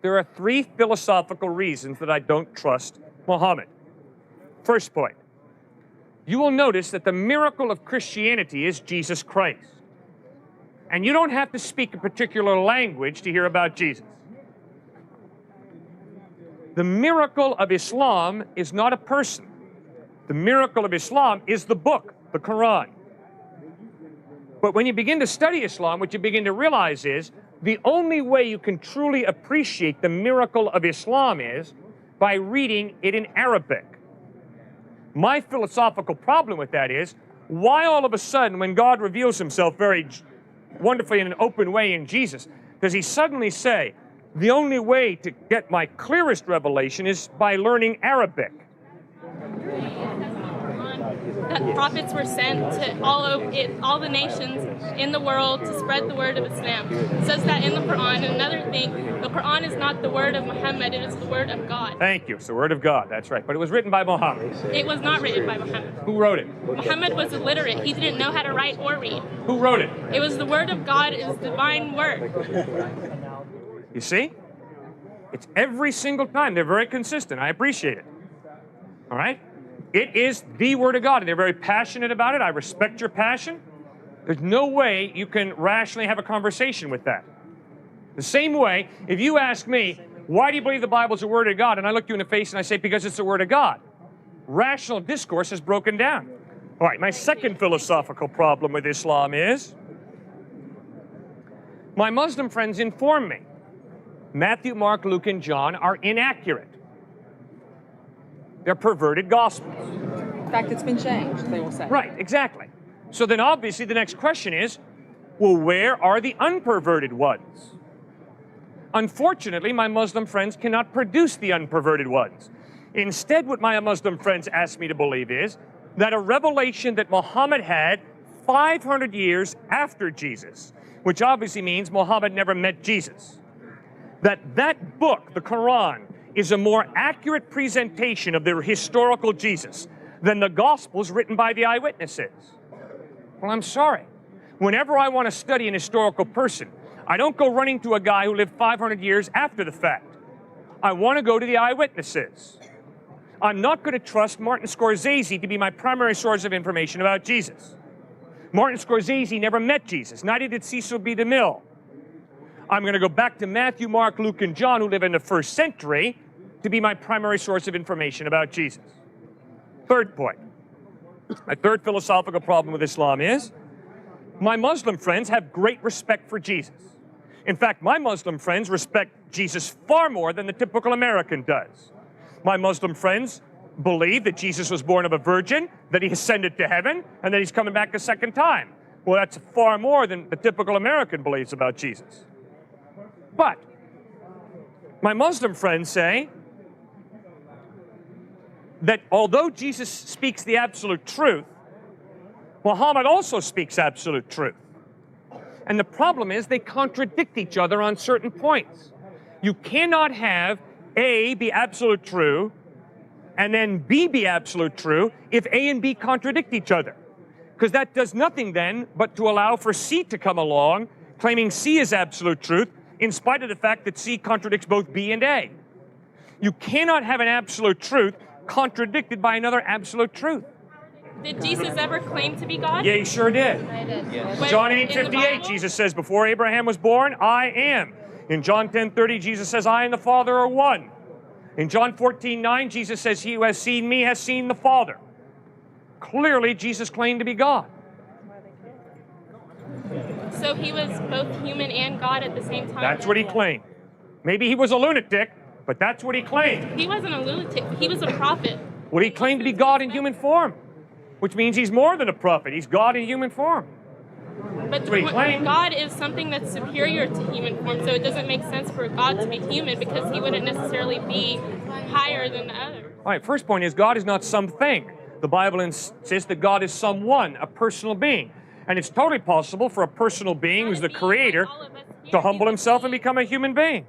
There are three philosophical reasons that I don't trust Muhammad. First point, you will notice that the miracle of Christianity is Jesus Christ. And you don't have to speak a particular language to hear about Jesus. The miracle of Islam is not a person. The miracle of Islam is the book, the Quran. But when you begin to study Islam, what you begin to realize is the only way you can truly appreciate the miracle of Islam is by reading it in Arabic. My philosophical problem with that is, why all of a sudden, when God reveals himself very wonderfully in an open way in Jesus, does he suddenly say, the only way to get my clearest revelation is by learning Arabic? That prophets were sent to all the nations in the world to spread the word of Islam. It says that in the Quran. And another thing, the Quran is not the word of Muhammad, it is the word of God. Thank you. It's the word of God, that's right. But it was written by Muhammad. It was not written by Muhammad. Who wrote it? Muhammad was illiterate. He didn't know how to write or read. Who wrote it? It was the word of God, it was divine word. You see? It's every single time. They're very consistent. I appreciate it. All right? It is the Word of God, and they're very passionate about it. I respect your passion. There's no way you can rationally have a conversation with that. The same way, if you ask me, why do you believe the Bible is the Word of God? And I look you in the face and I say, because it's the Word of God. Rational discourse has broken down. All right, my second philosophical problem with Islam is, my Muslim friends inform me Matthew, Mark, Luke, and John are inaccurate. They're perverted gospels. In fact, it's been changed, they will say. Right, exactly. So then obviously the next question is, well, where are the unperverted ones? Unfortunately, my Muslim friends cannot produce the unperverted ones. Instead, what my Muslim friends ask me to believe is that a revelation that Muhammad had 500 years after Jesus, which obviously means Muhammad never met Jesus, that book, the Quran, is a more accurate presentation of the historical Jesus than the Gospels written by the eyewitnesses. Well, I'm sorry. Whenever I want to study an historical person, I don't go running to a guy who lived 500 years after the fact. I want to go to the eyewitnesses. I'm not going to trust Martin Scorsese to be my primary source of information about Jesus. Martin Scorsese never met Jesus. Neither did Cecil B. DeMille. I'm going to go back to Matthew, Mark, Luke, and John, who live in the first century, to be my primary source of information about Jesus. Third point. My third philosophical problem with Islam is, my Muslim friends have great respect for Jesus. In fact, my Muslim friends respect Jesus far more than the typical American does. My Muslim friends believe that Jesus was born of a virgin, that he ascended to heaven, and that he's coming back a second time. Well, that's far more than the typical American believes about Jesus. But my Muslim friends say that although Jesus speaks the absolute truth, Muhammad also speaks absolute truth. And the problem is they contradict each other on certain points. You cannot have A be absolute true and then B be absolute true if A and B contradict each other. Because that does nothing then but to allow for C to come along, claiming C is absolute truth, in spite of the fact that C contradicts both B and A. You cannot have an absolute truth contradicted by another absolute truth. Did Jesus ever claim to be God? Yeah, he sure did. Yes. John 8:58, Jesus says, before Abraham was born, I am. In John 10:30, Jesus says, I and the Father are one. In John 14:9, Jesus says, he who has seen me has seen the Father. Clearly, Jesus claimed to be God. So he was both human and God at the same time? That's what he claimed. Maybe he was a lunatic, but that's what he claimed. He wasn't a lunatic. He was a prophet. Well, he claimed to be God in human form, which means he's more than a prophet. He's God in human form. But what he claimed. God is something that's superior to human form, so it doesn't make sense for God to be human because he wouldn't necessarily be higher than the other. All right, first point is God is not something. The Bible insists that God is someone, a personal being. And it's totally possible for a personal being who's the creator to humble himself and become a human being.